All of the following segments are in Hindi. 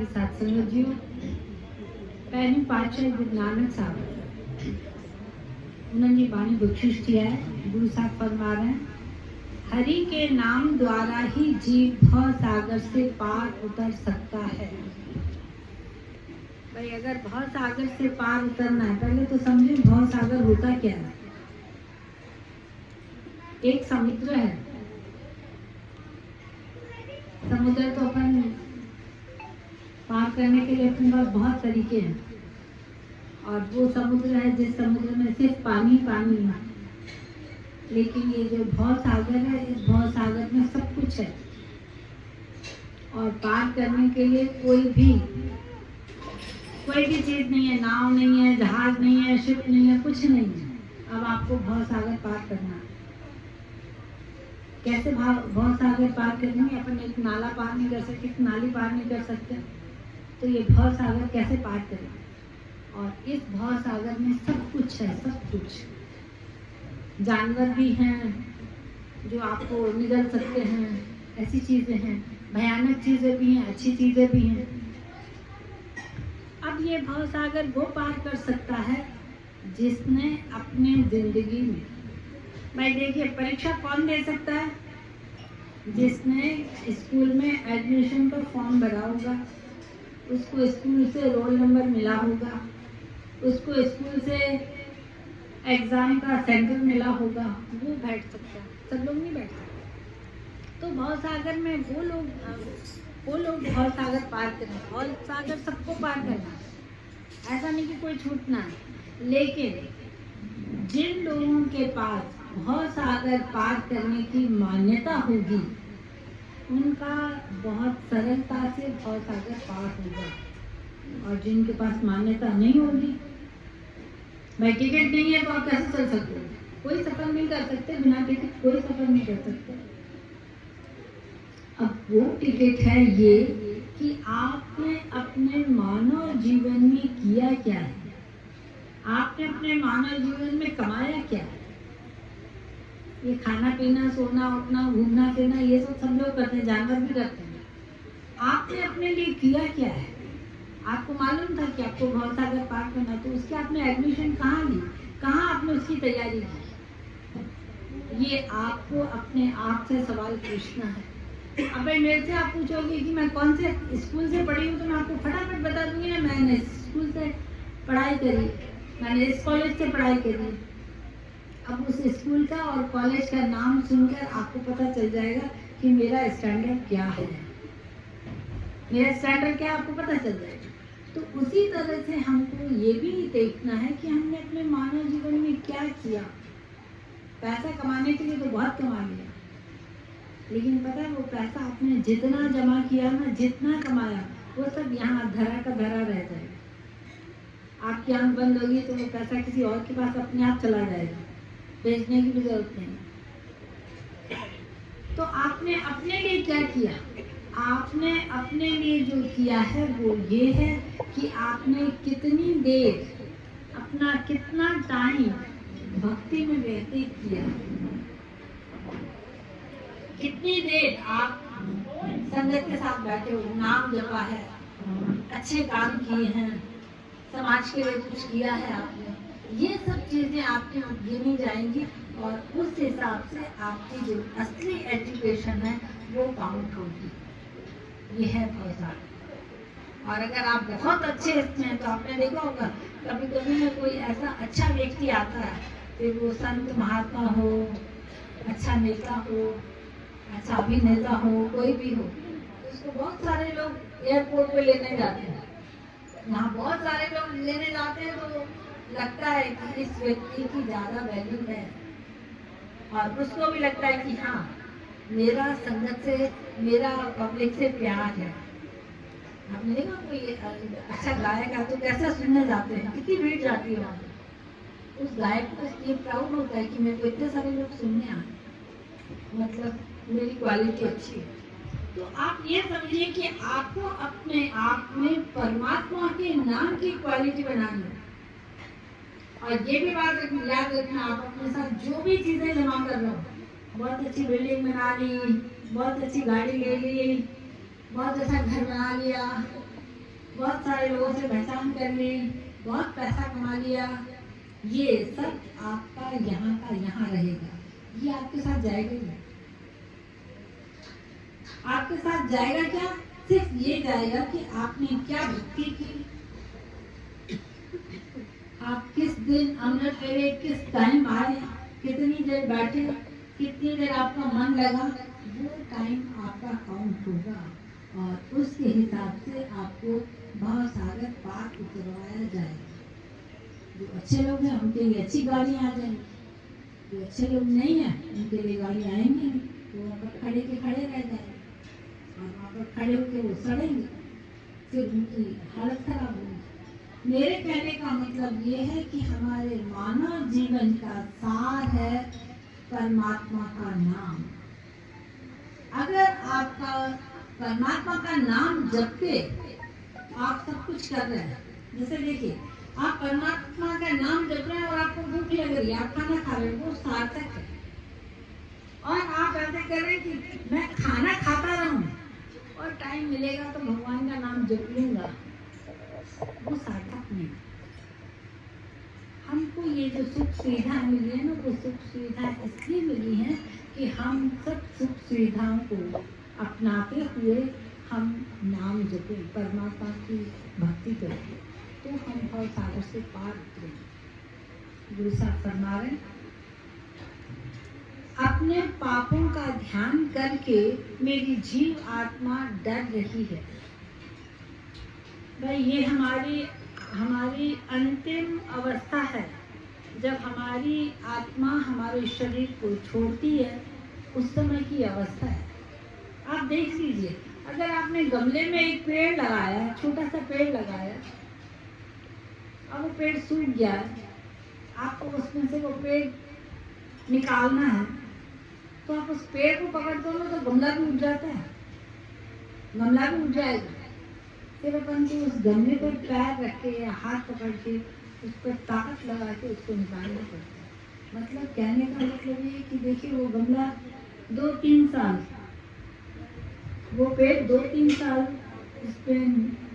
साधी सत्संग जीओ। पहली पातशाही गुरु नानक साहब उन्होंने बाणी बख्शिश किया है। गुरु साहब फरमा रहे हैं, हरि के नाम द्वारा ही जीव भव सागर से पार उतर सकता है। भाई अगर भव सागर से पार उतरना है, पहले तो समझे भव सागर होता क्या है। एक समुद्र है। समुद्र तो अपन पार करने के लिए अपने पास बहुत तरीके हैं, और वो समुद्र है जिस समुद्र में सिर्फ पानी पानी है। लेकिन ये जो भव सागर है, इस भव सागर में सब कुछ है, और पार करने के लिए कोई भी चीज नहीं है। नाव नहीं है, जहाज नहीं है, शिप नहीं है, कुछ नहीं है। अब आपको भव सागर पार करना है। कैसे भव सागर पार करेंगे? अपन एक नाला पार नहीं कर सकते, एक नाली पार नहीं कर सकते, तो ये भव सागर कैसे पार करेंगे? और इस भव सागर में सब कुछ है, सब कुछ। जानवर भी हैं जो आपको निगल सकते हैं, ऐसी चीजें हैं। भयानक चीजें भी हैं, अच्छी चीजें भी हैं। अब ये भव सागर वो पार कर सकता है जिसने अपने जिंदगी में, भाई देखिए, परीक्षा कौन दे सकता है? जिसने स्कूल में एडमिशन का फॉर्म भरा होगा, उसको स्कूल से रोल नंबर मिला होगा, उसको स्कूल से एग्जाम का सेंटर मिला होगा, वो बैठ सकता है। सब लोग नहीं बैठ सकते। तो भव सागर में वो लोग भव सागर पार करें। भव सागर सबको पार करना है, ऐसा नहीं कि कोई छूटना है। लेकिन जिन लोगों के पास भव सागर पार करने की मान्यता होगी, उनका बहुत सरलता से भव सागर पार होगा। और जिनके पास मान्यता नहीं होगी, भाई टिकट नहीं है तो आप कैसे चल सकते हो? कोई सफर नहीं कर सकते बिना टिकट, कोई सफर नहीं कर सकते। अब वो टिकट है ये कि आपने अपने मानव जीवन में किया क्या है, आपने अपने मानव जीवन में कमाया क्या है। ये खाना पीना, सोना उठना, घूमना फिरना, ये सब लोग करते हैं, जानवर भी करते हैं। आपने अपने लिए किया क्या है? आपको मालूम था कि आपको भव सागर पार करना, तो उसके आपने एडमिशन कहाँ ली, कहाँ आपने उसकी तैयारी की? ये आपको अपने आप से सवाल पूछना है। अब भाई मेरे से आप पूछोगे कि मैं कौन से स्कूल से पढ़ी हूँ, तो मैं आपको फटाफट बता दूंगी ना, मैंने स्कूल से पढ़ाई करी, मैंने इस कॉलेज से पढ़ाई करी। अब उस स्कूल का और कॉलेज का नाम सुनकर आपको पता चल जाएगा कि मेरा स्टैंडर्ड क्या है, मेरा स्टैंडर्ड क्या है, आपको पता चल जाएगा। तो उसी तरह से हमको ये भी देखना है कि हमने अपने मानव जीवन में क्या किया। पैसा कमाने के लिए तो बहुत कमा लिया, लेकिन पता है वो पैसा आपने जितना जमा किया ना, जितना कमाया, वो सब यहाँ धरा का धरा रह जाएगा। आपकी आंख बंद होगी तो वो पैसा किसी और के पास अपने आप चला जाएगा, बेचने की भी जरूरत नहीं। तो आपने अपने लिए क्या किया? आपने अपने लिए जो किया है वो ये है कि आपने कितनी देर, अपना कितना टाइम भक्ति में व्यतीत किया, कितनी देर आप संगत के साथ बैठे हो, नाम जपा है, अच्छे काम किए हैं, समाज के लिए कुछ किया है आपने। ये सब चीजें आपकी गिनी जाएंगी, और उस हिसाब से आपकी जो असली एजुकेशन है वो काउंट होगी। ये है भव सागर। और अगर आप बहुत अच्छे इसमें हैं, तो आपने देखा होगा कभी कभी में कोई ऐसा अच्छा व्यक्ति आता है, फिर वो संत महात्मा हो, अच्छा नेता हो, अच्छा अभिनेता हो, कोई भी हो, तो उसको बहुत सारे लोग एयरपोर्ट पे लेने जाते हैं। यहाँ बहुत सारे लोग लेने जाते हैं, तो लगता है कि इस व्यक्ति की ज्यादा वैल्यू है, और उसको भी लगता है कि हाँ, मेरा संगत से, मेरा पब्लिक से प्यार है। आपने देखा कोई अच्छा गायक है तो कैसा सुनने जाते हैं, कितनी भीड़ जाती है वहाँ। उस गायक को ये प्राउड होता है कि मेरे को इतने सारे लोग सुनने आए, मतलब मेरी क्वालिटी अच्छी है। तो आप ये समझिए कि आपको अपने आप में परमात्मा के नाम की क्वालिटी बनानी है। और ये भी बात याद रखना, आप अपने साथ जो भी चीजें जमा कर रहे हो, बहुत अच्छी बिल्डिंग बना ली, बहुत अच्छी गाड़ी ले ली, बहुत अच्छा घर बना लिया, बहुत सारे लोगों से पहचान कर ली, बहुत पैसा कमा लिया, ये सब आपका यहाँ का यहाँ रहेगा, ये आपके साथ जाएगा ही नहीं। आपके साथ जाएगा क्या? सिर्फ ये जाएगा कि आपने क्या भक्ति की, आप किस दिन अमृत वेले किस टाइम आए, कितनी देर बैठे, कितनी देर आपका मन लगा, वो टाइम आपका काउंट होगा और उसके हिसाब से आपको बहुत सारे पार उतरवाया जाएगा। जो अच्छे लोग हैं उनके लिए अच्छी गाड़ी आ जाएंगी, जो अच्छे लोग नहीं हैं उनके लिए गाड़ी आएंगी, तो वहाँ पर खड़े के खड़े रह जाएंगे और वहाँ पर खड़े होकर वो सड़ेंगे, फिर उनकी हालत खराब होगी। मेरे कहने का मतलब ये है कि हमारे मानव जीवन का सार है परमात्मा का नाम। अगर आपका परमात्मा का नाम जप के आप सब कुछ कर रहे हैं, जैसे देखिए आप परमात्मा का नाम जप रहे हैं और आपको भूख लग रही है, आप खाना खा रहे हो, वो सार्थक है। और आप ऐसे कर रहे हैं कि मैं खाना खाता रहूं और टाइम मिलेगा तो भगवान का नाम जप लूंगा, वो सार्थक नहीं। हमको ये जो सुख सुविधा मिली है ना, वो सुख सुविधा इसलिए मिली है कि हम सब सुख सुविधाओं को अपनाते हुए हम नाम जपें, परमात्मा की भक्ति करें, तो हम भव सागर से पार उतरें। गुरु साहब फरमा रहे, अपने पापों का ध्यान करके मेरी जीव आत्मा डर रही है। भाई ये हमारी अंतिम अवस्था है, जब हमारी आत्मा हमारे शरीर को छोड़ती है, उस समय की अवस्था है। आप देख लीजिए, अगर आपने गमले में एक पेड़ लगाया, छोटा सा पेड़ लगाया, और वो पेड़ सूख गया, आपको उसमें से वो पेड़ निकालना है, तो आप उस पेड़ को पकड़ दो ना, तो गमला भी उठ जाता है, गमला भी उठ जाएगा। फिर अपन को उस गमले पर पैर रख के या हाथ पकड़ के उस पर ताकत लगा के उसको निकालना पड़ता है। मतलब कहने का मतलब ये कि देखिए वो गमला 2-3 साल, वो पेड़ 2-3 साल उस पे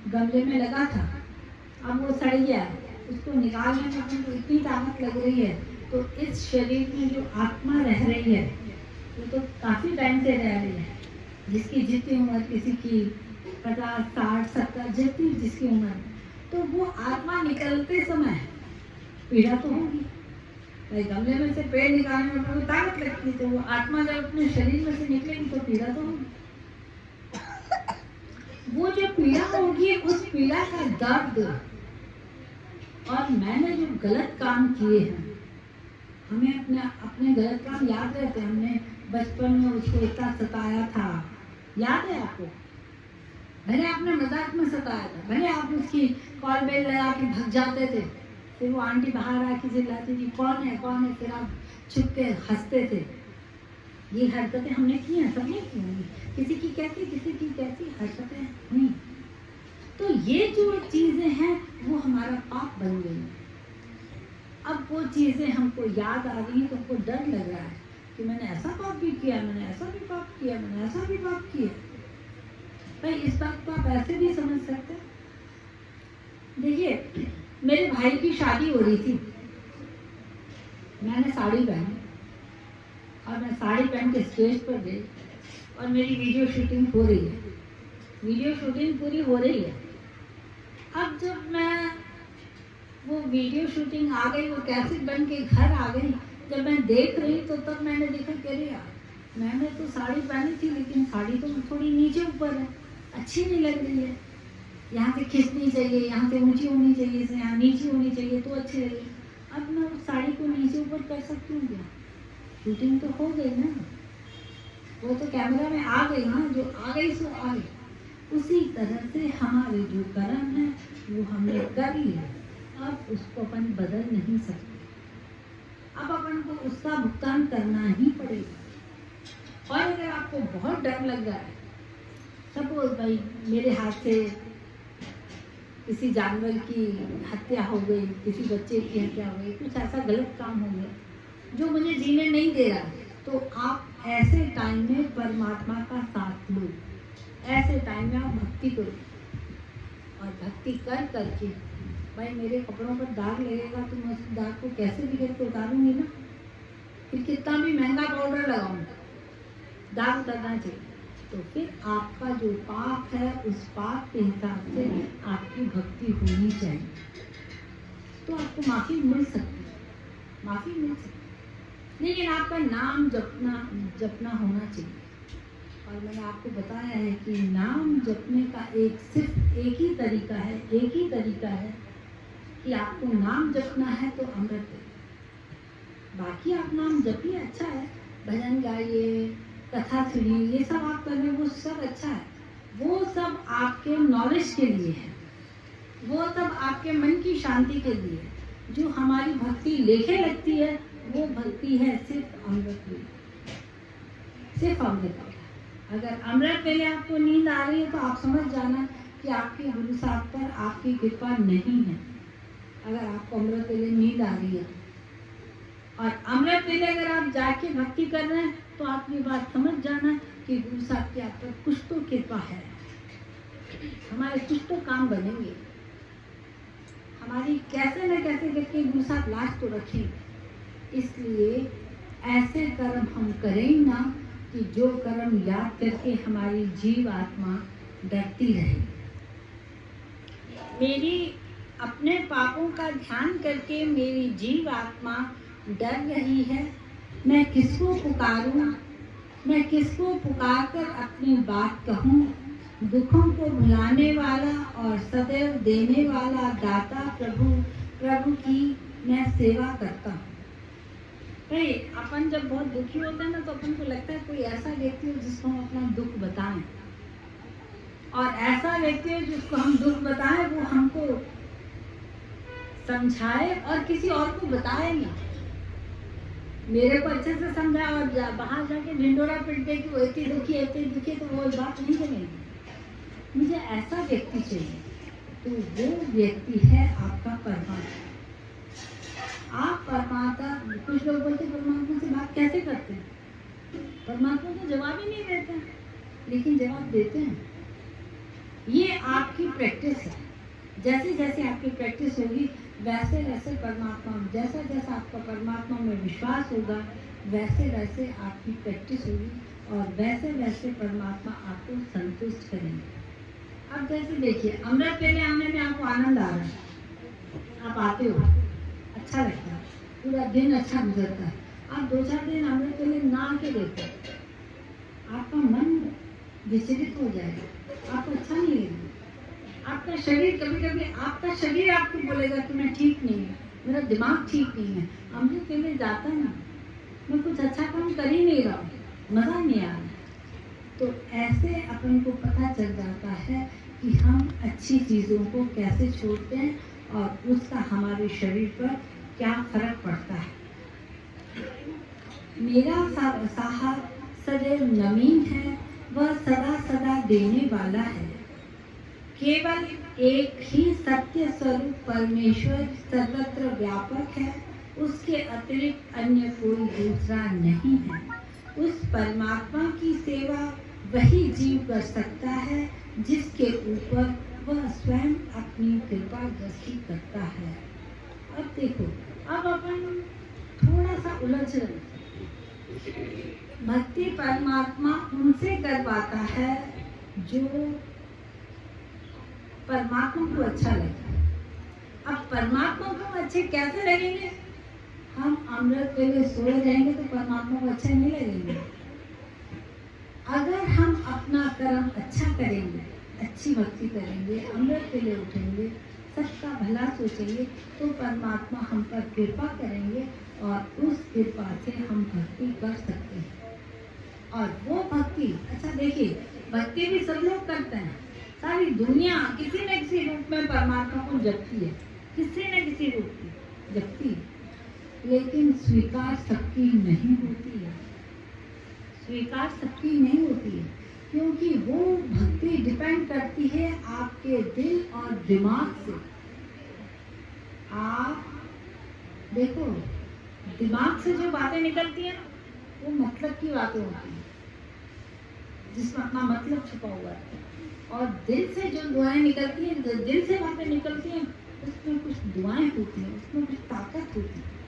गमले में लगा था, अब वो सड़ गया, उसको निकालने में अपन को इतनी ताकत लग रही है। तो इस शरीर में जो आत्मा रह रही है, वो तो काफी टाइम से रह रही है। जिसकी जितनी उम्र, किसी की 50, 60, 70, जितनी जिसकी उम्र, तो वो आत्मा निकलते समय पीड़ा तो होगी। भाई गमले में से पेड़ निकालने में तो ताकत लगती है, तो वो आत्मा जब अपने शरीर में से निकलेगी तो पीड़ा तो होगी। वो जो पीड़ा होगी, उस पीड़ा का दर्द, और मैंने जो गलत काम किए हैं, हमें अपने गलत काम याद रहते हैं। हमने बचपन में उसको इतना सताया था, याद है आपको? भले आपने मजाक में सताया था, भले आप उसकी कॉल बेल लगा के भग जाते थे, फिर वो आंटी बाहर आके चिल्लाती थी कौन है कौन है, फिर आप छुप के हंसते थे। ये हरकतें हमने की हैं, सबने की होंगी, किसी की कैसी किसी की कैसी हरकतें हुई। तो ये जो चीजें हैं वो हमारा पाप बन गई। अब वो चीजें हमको याद आ रही हैं तो हमको डर लग रहा है कि मैंने ऐसा पाप भी किया, मैंने ऐसा भी पाप किया, मैंने ऐसा भी पाप किया। भाई इस बात को आप ऐसे भी समझ सकते हैं। देखिए मेरे भाई की शादी हो रही थी, मैंने साड़ी पहनी और मैं साड़ी पहन के स्टेज पर गई और मेरी वीडियो शूटिंग हो रही है, वीडियो शूटिंग पूरी हो रही है। अब जब मैं वो वीडियो शूटिंग आ गई, वो कैसेट बन के घर आ गई, जब मैं देख रही तो तब मैंने देखा कि अरे यार, मैंने तो साड़ी पहनी थी लेकिन साड़ी तो थोड़ी नीचे ऊपर है, अच्छी नहीं लग रही है। यहाँ से खिंचनी चाहिए, यहाँ से ऊंची होनी चाहिए, से यहाँ नीची होनी चाहिए तो अच्छी लगे। अब मैं उस साड़ी को नीचे ऊपर कर सकती हूँ क्या? शूटिंग तो हो गई ना, वो तो कैमरा में आ गई ना, जो आ गई सो आ गई। उसी तरह से हमारे जो कर्म है वो हमने कर लिए, अब उसको अपन बदल नहीं सकते, अब अपन को उसका भुगतान करना ही पड़ेगा। और अगर आपको बहुत डर लग रहा है, सपोज भाई मेरे हाथ से किसी जानवर की हत्या हो गई, किसी बच्चे की हत्या हो गई, कुछ ऐसा गलत काम हो गया जो मुझे जीने नहीं दे रहा, तो आप ऐसे टाइम में परमात्मा का साथ लो, ऐसे टाइम में आप भक्ति करो। और भक्ति कर करके, भाई मेरे कपड़ों पर दाग लगेगा तो मैं उस दाग को कैसे भी करके उतारूंगी ना, फिर कितना भी महंगा पाउडर लगाऊं, दाग उतरना चाहिए। तो फिर आपका जो पाप है उस पाप के हिसाब से आपकी भक्ति होनी चाहिए, तो आपको माफी मिल सकती है, माफी मिल सकती है। लेकिन आपका नाम जपना होना चाहिए। और मैंने आपको बताया है कि नाम जपने का सिर्फ एक ही तरीका है कि आपको नाम जपना है तो अमृत है। बाकी आप नाम जपिए, अच्छा है, भजन गाइए, कथा सुनिए, ये सब आप कर रहे हैं, वो सब अच्छा है, वो सब आपके नॉलेज के लिए है, वो सब आपके मन की शांति के लिए है। जो हमारी भक्ति लेखे लगती है वो भक्ति है सिर्फ अमृत में, सिर्फ अमृत। अगर अमृत वेले आपको नींद आ रही है तो आप समझ जाना कि आपके गुरु साहब पर आपकी कृपा नहीं है। अगर आपको अमृत वेले नींद आ रही है और अमृत वेले अगर आप जाके भक्ति कर रहे हैं तो आप ये बात समझ जाना कि गुरु साहब की आप पर कुछ तो कृपा है, हमारे कुछ तो काम बनेंगे, हमारी कैसे न कैसे करके गुरु साहब लाज तो रखेंगे। इसलिए ऐसे कर्म हम करें ना कि जो कर्म याद करके हमारी जीव आत्मा डरती रहे। मेरी अपने पापों का ध्यान करके मेरी जीव आत्मा डर रही है, मैं किसको पुकारूं, मैं किसको पुकार कर अपनी बात कहूं। दुखों को भुलाने वाला और सदैव देने वाला दाता प्रभु की मैं सेवा करता हूँ। भाई अपन जब बहुत दुखी होते हैं ना तो अपन को लगता है कोई ऐसा व्यक्ति हो जिसको हम अपना दुख बताएं, और ऐसा व्यक्ति हो जिसको हम दुख बताएं वो हमको समझाए और किसी और को बताए नहीं। मेरे को अच्छे से समझा और बाहर जाके ढिंडोरा पिटते कि वो इतनी दुखी तो वो बात नहीं करेंगे। मुझे ऐसा व्यक्ति चाहिए, तो वो व्यक्ति है आपका परमात्मा। आप परमात्मा, कुछ लोग बोलते परमात्मा से बात कैसे करते हैं, परमात्मा तो जवाब ही नहीं देते, लेकिन जवाब देते हैं। ये आपकी प्रैक्टिस है, जैसे जैसे आपकी प्रैक्टिस होगी वैसे वैसे परमात्मा, जैसा जैसा आपका परमात्मा में विश्वास होगा वैसे वैसे आपकी प्रैक्टिस होगी और वैसे वैसे परमात्मा आपको संतुष्ट करेंगे। अब जैसे देखिए अमृत वेले आने में आपको आनंद आ रहा है, आप आते हो, अच्छा लगता है, पूरा दिन अच्छा गुजरता है। आप 2-4 दिन अमृत वेले ना आके देखो, आपका मन विचलित हो जाएगा, आपको अच्छा नहीं लगेगा। आपका शरीर कभी आपका शरीर आपको बोलेगा कि मैं ठीक नहीं हूँ, मेरा दिमाग ठीक नहीं है, अमृत वेले जाता ना, मैं कुछ अच्छा काम कर ही नहीं रहा हूँ, मज़ा नहीं आ रहा। तो ऐसे अपन को पता चल जाता है कि हम अच्छी चीज़ों को कैसे छोड़ते हैं और उसका हमारे शरीर पर क्या फर्क पड़ता है। मेरा साहब सदैव नवीन है, वह सदा सदा देने वाला है। केवल एक ही सत्य स्वरूप परमेश्वर सर्वत्र व्यापक है, उसके अतिरिक्त अन्य कोई दूसरा नहीं है। उस परमात्मा की सेवा वही जीव कर सकता है जिसके ऊपर वह स्वयं अपनी कृपा दृष्टि करता है। अब देखो, अब अपन थोड़ा सा उलझ रहे। भक्ति परमात्मा उनसे करवाता है जो परमात्मा को अच्छा लगे। अब परमात्मा को अच्छे कैसे लगेंगे? हम अमृत वेले सोए रहेंगे तो परमात्मा को अच्छे नहीं लगेंगे। अगर हम अपना कर्म अच्छा करेंगे, अच्छी भक्ति करेंगे, अमृत वेले उठेंगे, सबका भला सोचेंगे, तो परमात्मा हम पर कृपा करेंगे और उस कृपा से हम भक्ति कर सकते हैं। और वो भक्ति, अच्छा देखिए, भक्ति भी सब लोग करते हैं, सारी दुनिया किसी न किसी रूप में परमात्मा को जपती है, किसी न किसी रूप में जपती है, लेकिन स्वीकार सबकी नहीं होती है, स्वीकार सबकी नहीं होती है, क्योंकि वो भक्ति डिपेंड करती है आपके दिल और दिमाग से। आप देखो, दिमाग से जो बातें निकलती है वो मतलब की बातें होती है, जिसमें अपना मतलब छुपा हुआ है। और दिल से जो दुआएं निकलती हैं, जो दिल से बातें निकलती हैं, उसमें कुछ दुआएं होती हैं, उसमें कुछ ताकत होती है।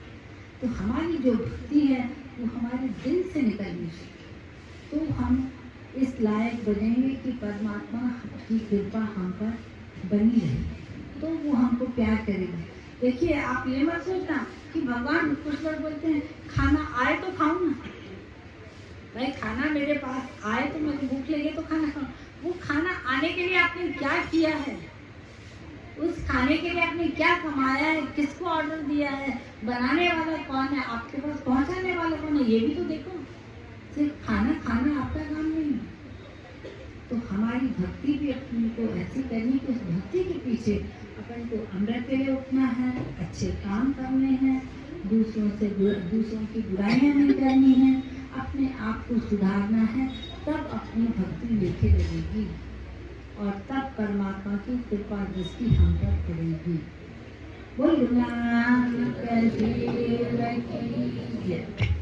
तो हमारी जो भक्ति है वो हमारे दिल से निकलनी चाहिए, तो हम इस लायक बनेंगे कि परमात्मा की कृपा हम पर बनी रहे, तो वो हमको प्यार करेगा। देखिए, आप ये मत सोचना कि भगवान, कुछ लोग बोलते हैं खाना आए तो खाऊं ना, भाई खाना मेरे पास आए तो मुझे भूख लगे तो खाना खाऊं। वो खाना आने के लिए आपने क्या किया है, उस खाने के लिए आपने क्या कमाया है, किसको ऑर्डर दिया है, बनाने वाला कौन है, आपके पास पहुंचाने वाला कौन है, ये भी तो देखो। सिर्फ खाना खाना आपका काम नहीं है। तो हमारी भक्ति भी अपने को ऐसी करनी कि उस भक्ति के पीछे अपन को अमृत के लिए उठना है, अच्छे काम करने हैं, दूसरों की बुराइयां नहीं करनी है, अपने आप को सुधारना है, तब अपनी भक्ति लेके लगेगी और तब परमात्मा की कृपा दृष्टि हम पर पड़ेगी। बोल गुरु नानक देव की जय।